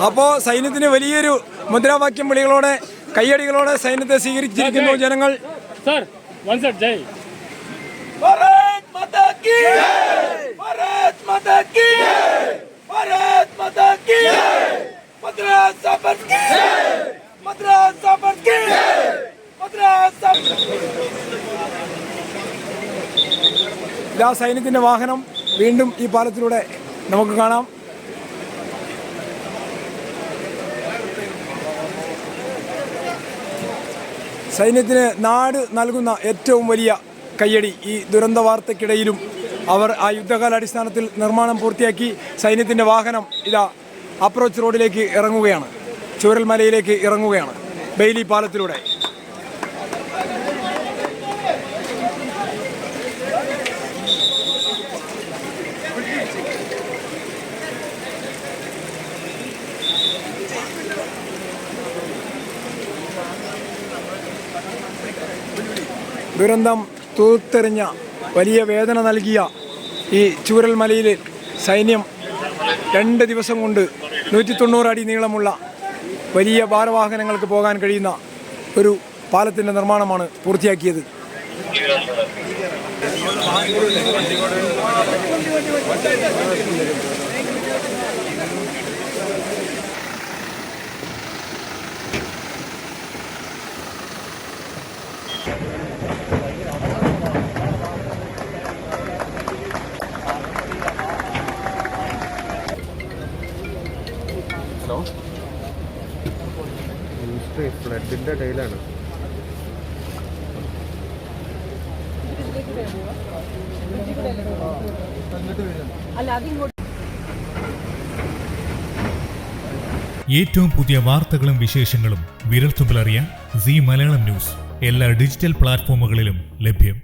അപ്പോൾ സൈന്യത്തിന് വലിയൊരു മുദ്രാവാക്യം വിളികളോടെ കയ്യടികളോടെ സൈന്യത്തെ സ്വീകരിച്ചിരിക്കുന്നു ജനങ്ങൾ. भारत माता की भारत माता की भारत माता की मद्रास साबर की मद्रास साबर की मद्रास ഇതാ സൈന്യത്തിന്റെ വാഹനം വീണ്ടും ഈ പാലത്തിലൂടെ നമുക്ക് കാണാം. സൈന്യത്തിന് നാട് നൽകുന്ന ഏറ്റവും വലിയ കയ്യടി. ഈ ദുരന്ത വാർത്തയ്ക്കിടയിലും അവർ ആ യുദ്ധകാലാടിസ്ഥാനത്തിൽ നിർമ്മാണം പൂർത്തിയാക്കി സൈന്യത്തിൻ്റെ വാഹനം ഇതാ അപ്രോച്ച് റോഡിലേക്ക് ഇറങ്ങുകയാണ്, ചൂരൽമലയിലേക്ക് ഇറങ്ങുകയാണ് ബെയിലി പാലത്തിലൂടെ. ദുരന്തം തൂത്തെറിഞ്ഞ വലിയ വേദന നൽകിയ ഈ ചൂരൽമലയിൽ സൈന്യം 2 ദിവസം കൊണ്ട് 190 അടി നീളമുള്ള വലിയ ഭാരവാഹനങ്ങൾക്ക് പോകാൻ കഴിയുന്ന ഒരു പാലത്തിൻ്റെ നിർമ്മാണമാണ് പൂർത്തിയാക്കിയത്. ഫ്ലഡിന്റെ ഇടയിലാണ്. ഏറ്റവും പുതിയ വാർത്തകളും വിശേഷങ്ങളും വിരൽത്തുമ്പിലറിയാൻ സീ മലയാളം ന്യൂസ് എല്ലാ ഡിജിറ്റൽ പ്ലാറ്റ്ഫോമുകളിലും ലഭ്യം.